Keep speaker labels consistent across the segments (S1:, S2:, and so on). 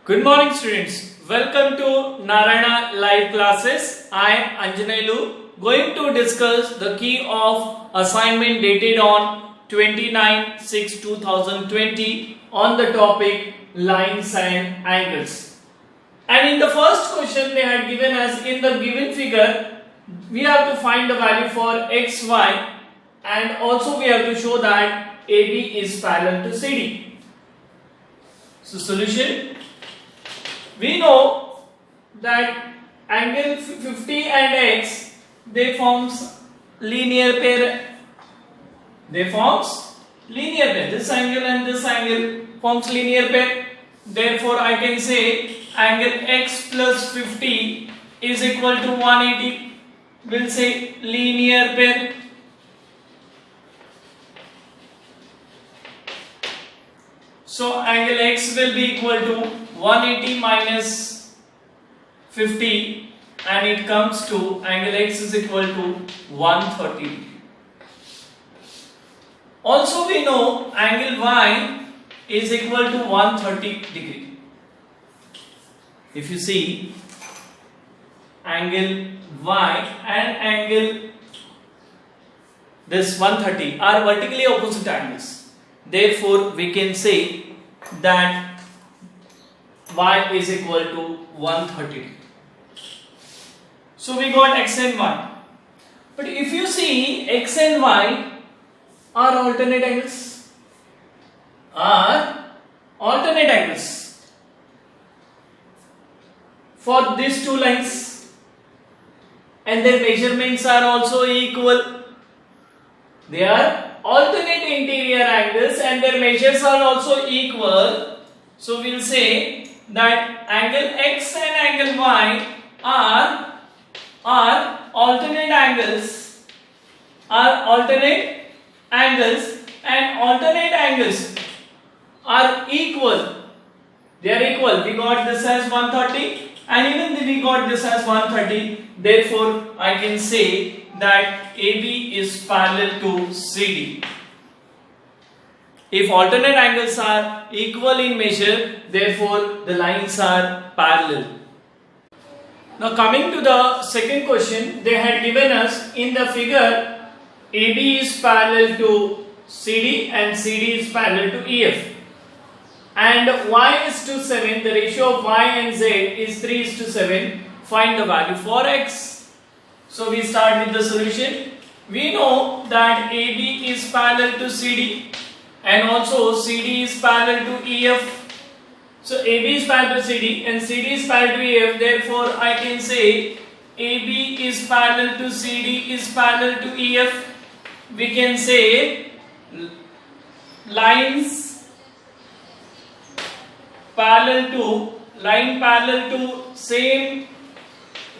S1: Good morning students. Welcome to Narayana live classes. I am Anjanelu going to discuss the key of assignment dated on 29/6/2020 on the topic lines and angles. And in the first question they had given us in the given figure we have to find the value for x, y and also we have to show that AB is parallel to CD. So solution, we know that angle 50 and x they forms linear pair. This angle and this angle forms linear pair. Therefore I can say angle x plus 50 is equal to 180. We'll say linear pair. So angle x will be equal to 180 minus 50 and it comes to angle x is equal to 130. Also we know angle y is equal to 130 degree. If you see angle y and angle this 130 are vertically opposite angles. Therefore we can say that y is equal to 130. So we got x and y. But if you see x and y are alternate angles. For these two lines and their measurements are also equal. They are alternate interior angles and their measures are also equal. So we will say that angle x and angle y are alternate angles and alternate angles are equal. They are equal. We got this as 130 and even we got this as 130. Therefore I can say that AB is parallel to CD. If alternate angles are equal in measure, therefore the lines are parallel. Now coming to the second question, they had given us in the figure AB is parallel to CD and CD is parallel to EF. And y is to 7, the ratio of y and z is 3:7. Find the value for x. So we start with the solution. We know that AB is parallel to CD and also CD is parallel to EF. So AB is parallel to CD and CD is parallel to EF. Therefore I can say AB is parallel to CD is parallel to EF. We can say line parallel to same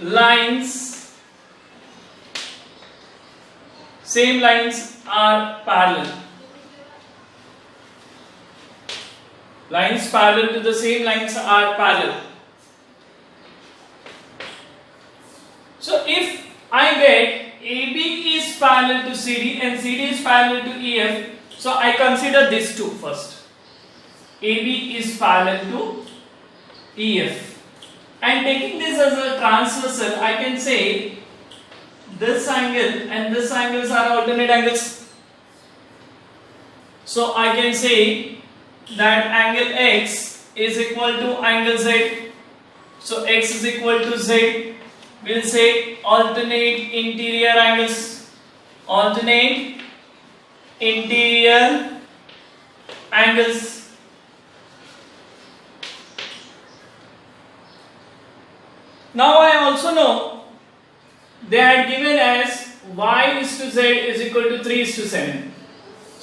S1: lines are parallel. Lines parallel to the same lines are parallel. So if I get AB is parallel to CD and CD is parallel to EF, so I consider these two first. AB is parallel to EF. And taking this as a transversal, I can say this angle and this angles are alternate angles. So I can say that angle x is equal to angle z. So x is equal to z. We'll say alternate interior angles. Alternate interior angles. Now I also know they had given as y is to z is equal to 3:7.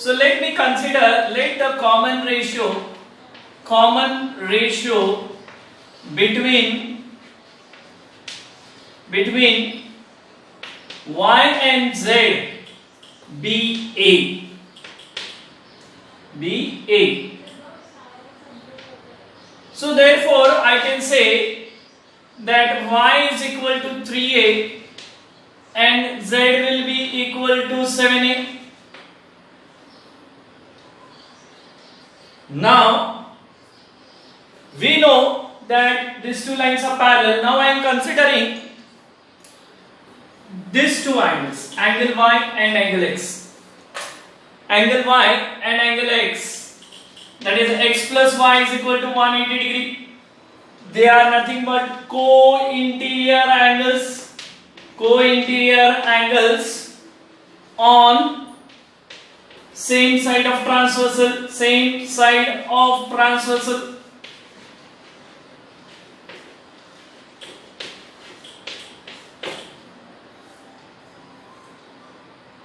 S1: So let me consider, let the common ratio between y and z be A. So therefore I can say that y is equal to 3a and z will be equal to 7a. Now we know that these two lines are parallel. Now I am considering these two angles, angle Y and angle X. Angle Y and angle X, that is X plus Y is equal to 180 degree. They are nothing but co-interior angles. Co-interior angles on same side of transversal. Same side of transversal.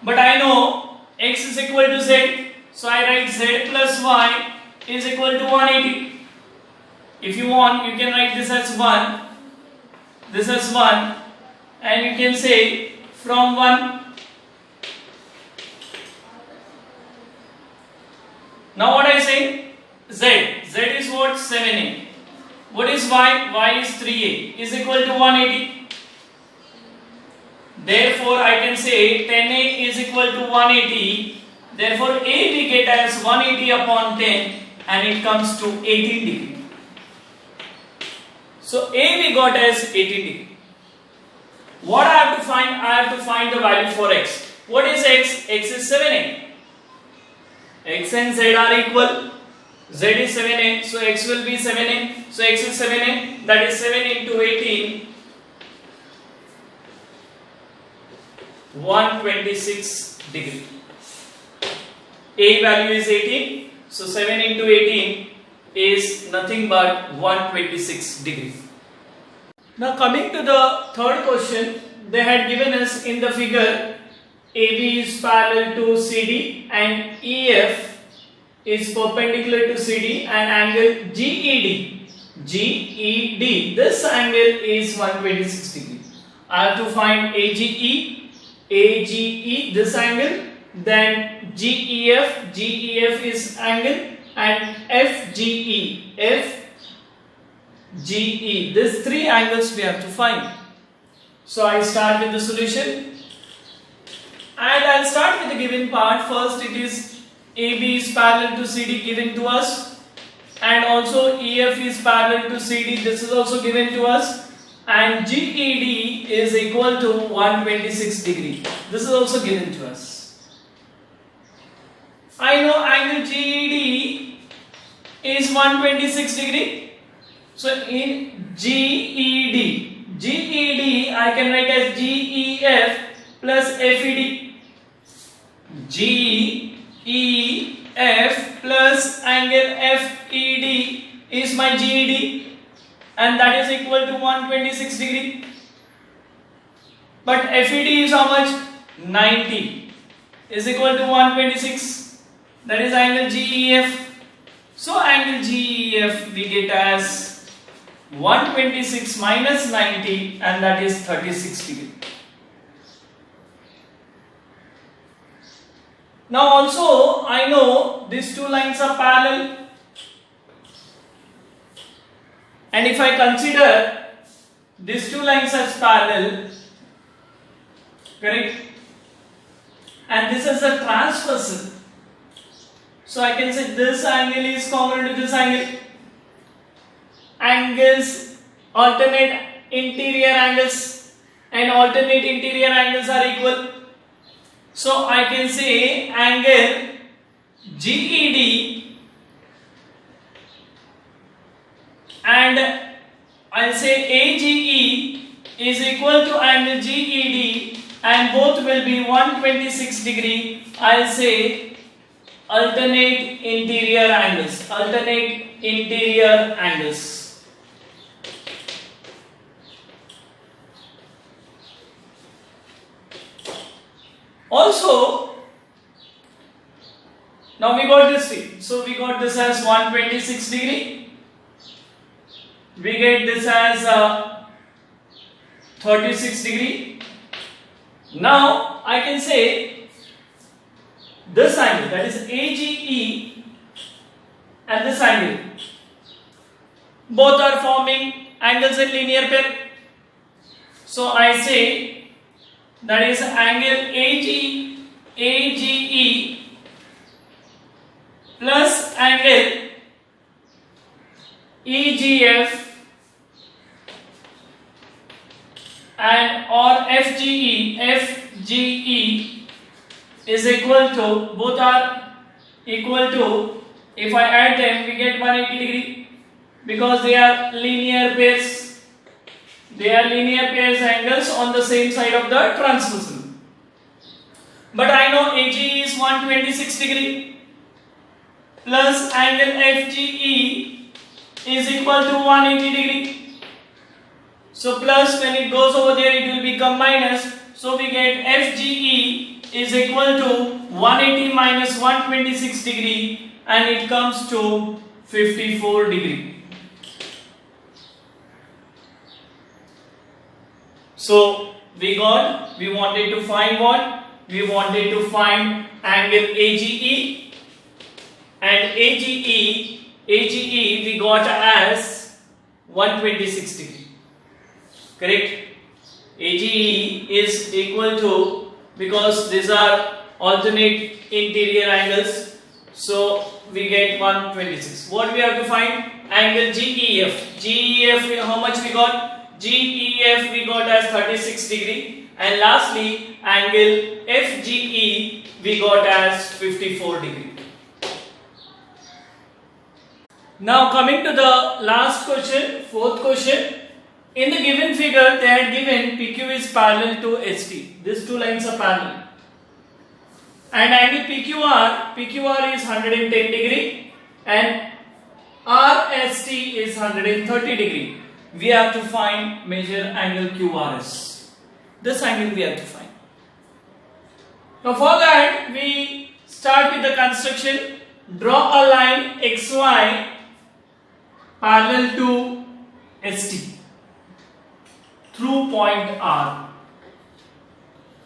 S1: But I know X is equal to Z, so I write Z plus Y is equal to 180. If you want, you can write this as 1, this as 1, and you can say from 1. Now what I say? Z. Z is what? 7a. What is Y? Y is 3a is equal to 180. Therefore, I can say 10a is equal to 180. Therefore, a we get as 180 upon 10 and it comes to 18 degree. So, a we got as 18 degree. What I have to find? I have to find the value for x. What is x? X is 7a. X and z are equal. Z is 7a. So, x will be 7a. So, x is 7a. That is 7 into 18. 126 degree. A value is 18, so 7 into 18 is nothing but 126 degree. Now coming to the third question, they had given us in the figure AB is parallel to CD and EF is perpendicular to CD and angle GED. This angle is 126 degree. I have to find AGE, this angle, then GEF is angle, and FGE, these three angles we have to find. So I start with the solution and I'll start with the given part. First it is AB is parallel to CD given to us, and also EF is parallel to CD, this is also given to us. And GED is equal to 126 degree. This is also given to us. I know angle GED is 126 degree. So in GED I can write as GEF plus FED. GEF plus angle FED is my GED. And that is equal to 126 degree. But FED is how much? 90 is equal to 126. That is angle GEF. So angle GEF we get as 126 minus 90, and that is 36 degree. Now also I know these two lines are parallel. And if I consider these two lines as parallel, correct? And this is a transversal. So I can say this angle is common to this angle. Angles, alternate interior angles, and alternate interior angles are equal. So I can say angle GED and I'll say AGE is equal to angle GED, and both will be 126 degree. I'll say alternate interior angles. Alternate interior angles. Also, now we got this thing. So we got this as 126 degree. We get this as 36 degree. Now I can say this angle, that is AGE, and this angle, both are forming angles in linear pair. So I say that is angle AGE plus angle EGF and or FGE is equal to, both are equal to, if I add them we get 180 degree because they are linear pairs. They are linear pairs angles on the same side of the transversal. But I know AGE is 126 degree plus angle FGE is equal to 180 degree. So plus, when it goes over there it will become minus. So we get FGE is equal to 180 minus 126 degree and it comes to 54 degree. So we wanted to find what? We wanted to find angle AGE, and AGE we got as 126 degree. Correct? AGE is equal to, because these are alternate interior angles, so we get 126. What we have to find? Angle GEF. GEF, how much we got? GEF we got as 36 degree, and lastly angle FGE we got as 54 degree. Now coming to the last question, fourth question. In the given figure they had given PQ is parallel to ST. These two lines are parallel. And angle PQR is 110 degree and RST is 130 degree. We have to find measure angle QRS. This angle we have to find. Now for that we start with the construction. Draw a line XY parallel to ST through point R.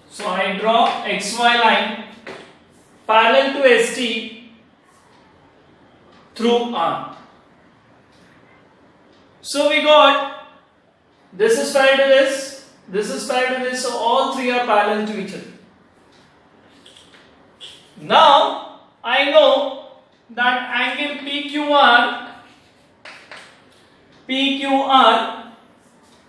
S1: So I draw XY line parallel to ST through R. So we got, this is parallel to this is parallel to this, so all three are parallel to each other. Now I know that angle PQR,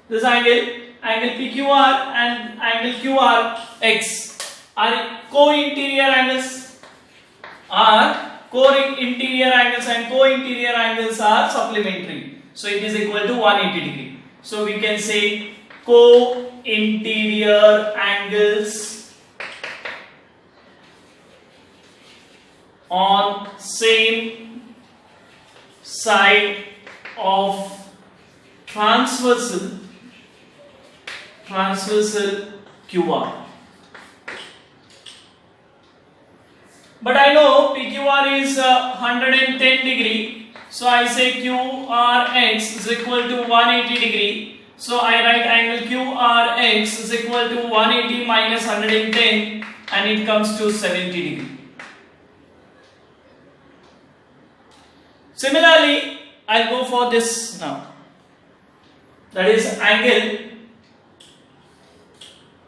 S1: this angle PQR and angle QRX are co-interior angles, and co-interior angles are supplementary. So it is equal to 180 degree. So we can say co-interior angles on same side of transversal QR. But I know PQR is 110 degree. So I say QRX is equal to 180 degree. So I write angle QRX is equal to 180 minus 110 and it comes to 70 degree. Similarly, I'll go for this now. That is angle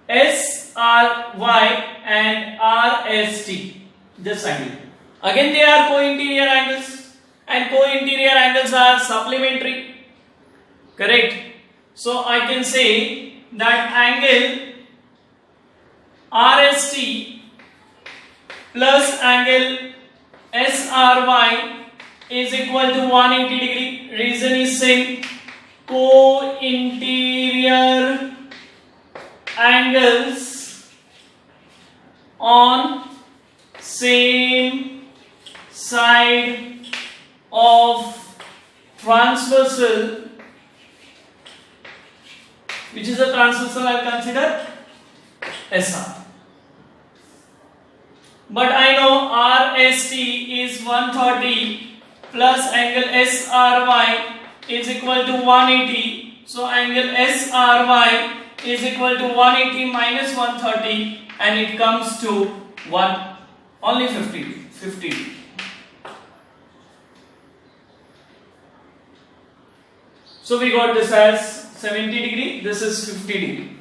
S1: SRY and RST. This angle. Again they are co-interior angles. And co-interior angles are supplementary. Correct? So I can say that angle RST plus angle SRY is equal to 180 degree. Reason is same. Co-interior angles on same side of transversal. Which is a transversal I will consider? SR. But I know RST is 130 plus angle SRY is equal to 180. So angle SRY is equal to 180 minus 130 and it comes to only 50. So we got this as 70 degree, this is 50 degree.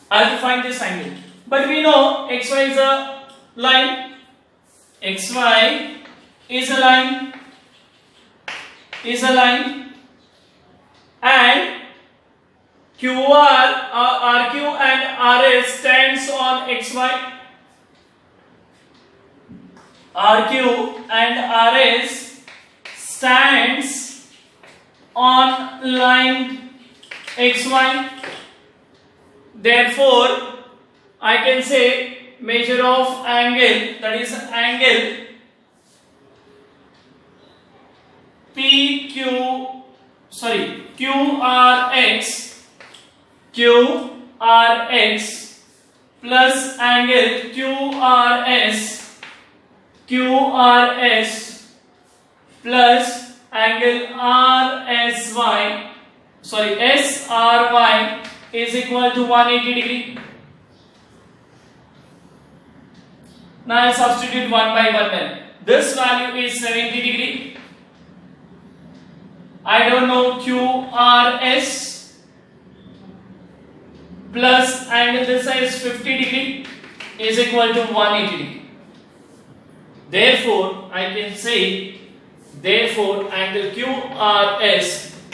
S1: I have to find this angle. But we know XY is a line. XY is a line. And RQ and RS stands on XY. RQ and RS stands on line XY. Therefore, I can say measure of angle, that is angle QRX plus angle QRS plus angle SRY is equal to 180 degree. Now I substitute 1 by 1 then. This value is 70 degree. I don't know QRS plus angle this side is 50 degree is equal to 180 degree. Therefore, I can say angle QRS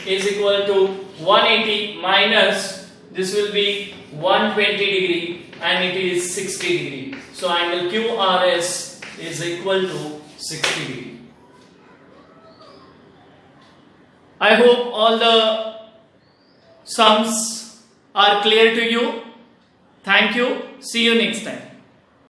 S1: is equal to 180 minus this will be 120 degree and it is 60 degree. So angle QRS is equal to 60 degree. I hope all the sums are clear to you. Thank you. See you next time.